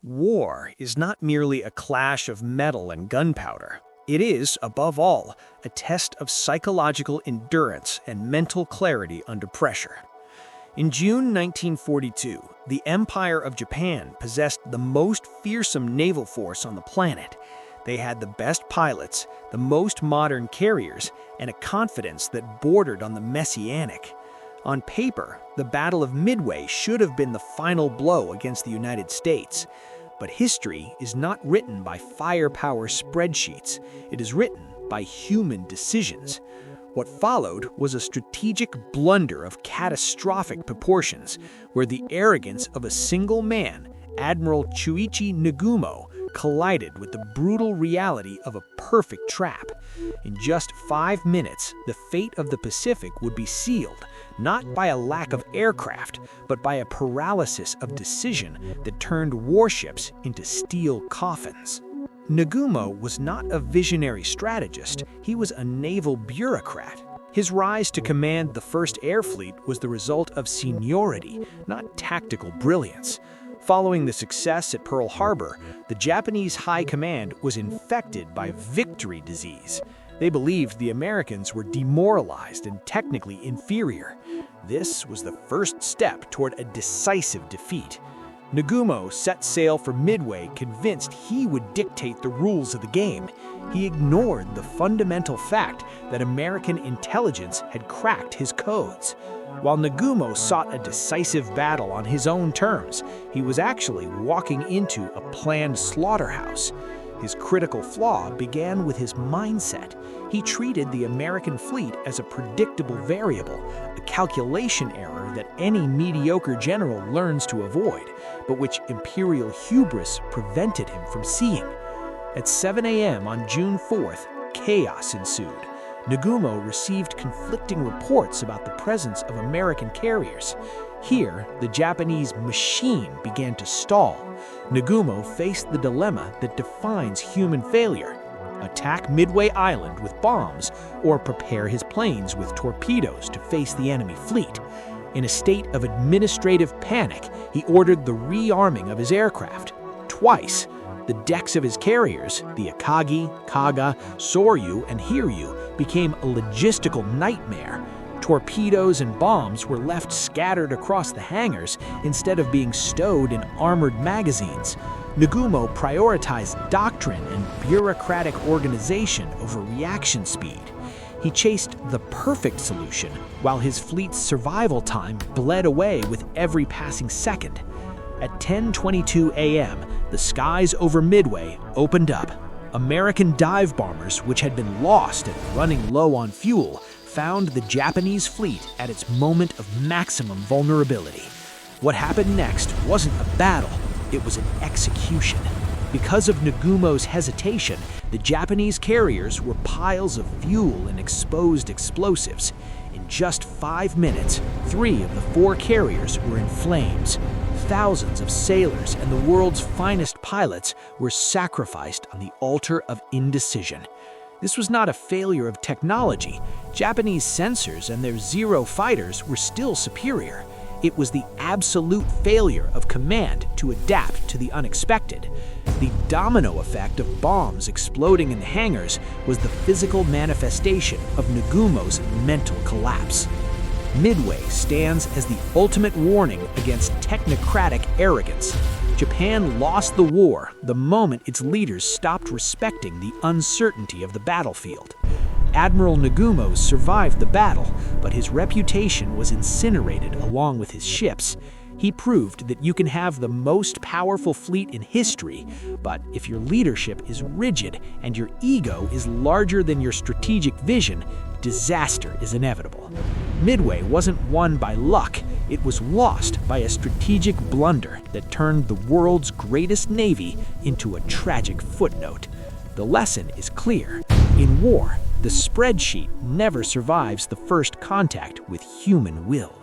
War is not merely a clash of metal and gunpowder. It is, above all, a test of psychological endurance and mental clarity under pressure. In June 1942, the Empire of Japan possessed the most fearsome naval force on the planet. They had the best pilots, the most modern carriers, and a confidence that bordered on the messianic. On paper, the Battle of Midway should have been the final blow against the United States. But history is not written by firepower spreadsheets. It is written by human decisions. What followed was a strategic blunder of catastrophic proportions, where the arrogance of a single man, Admiral Nagumo, collided with the brutal reality of a perfect trap. In just 5 minutes, the fate of the Pacific would be sealed, not by a lack of aircraft, but by a paralysis of decision that turned warships into steel coffins. Nagumo was not a visionary strategist, he was a naval bureaucrat. His rise to command the First Air Fleet was the result of seniority, not tactical brilliance. Following the success at Pearl Harbor, the Japanese high command was infected by victory disease. They believed the Americans were demoralized and technically inferior. This was the first step toward a decisive defeat. Nagumo set sail for Midway convinced he would dictate the rules of the game. He ignored the fundamental fact that American intelligence had cracked his codes. While Nagumo sought a decisive battle on his own terms, he was actually walking into a planned slaughterhouse. His critical flaw began with his mindset. He treated the American fleet as a predictable variable, a calculation error that any mediocre general learns to avoid, but which Imperial hubris prevented him from seeing. At 7 a.m. on June 4th, chaos ensued. Nagumo received conflicting reports about the presence of American carriers. Here, the Japanese machine began to stall. Nagumo faced the dilemma that defines human failure: attack Midway Island with bombs or prepare his planes with torpedoes to face the enemy fleet. In a state of administrative panic, he ordered the rearming of his aircraft. Twice, the decks of his carriers, the Akagi, Kaga, Soryu, and Hiryu, became a logistical nightmare. Torpedoes and bombs were left scattered across the hangars instead of being stowed in armored magazines. Nagumo prioritized doctrine and bureaucratic organization over reaction speed. He chased the perfect solution, while his fleet's survival time bled away with every passing second. At 10:22 a.m., the skies over Midway opened up. American dive bombers, which had been lost and running low on fuel, found the Japanese fleet at its moment of maximum vulnerability. What happened next wasn't a battle, it was an execution. Because of Nagumo's hesitation, the Japanese carriers were piles of fuel and exposed explosives. In just 5 minutes, 3 of the 4 carriers were in flames. Thousands of sailors and the world's finest pilots were sacrificed on the altar of indecision. This was not a failure of technology. Japanese sensors and their Zero fighters were still superior. It was the absolute failure of command to adapt to the unexpected. The domino effect of bombs exploding in the hangars was the physical manifestation of Nagumo's mental collapse. Midway stands as the ultimate warning against technocratic arrogance. Japan lost the war the moment its leaders stopped respecting the uncertainty of the battlefield. Admiral Nagumo survived the battle, but his reputation was incinerated along with his ships. He proved that you can have the most powerful fleet in history, but if your leadership is rigid and your ego is larger than your strategic vision, disaster is inevitable. Midway wasn't won by luck, it was lost by a strategic blunder that turned the world's greatest navy into a tragic footnote. The lesson is clear. In war, the spreadsheet never survives the first contact with human will.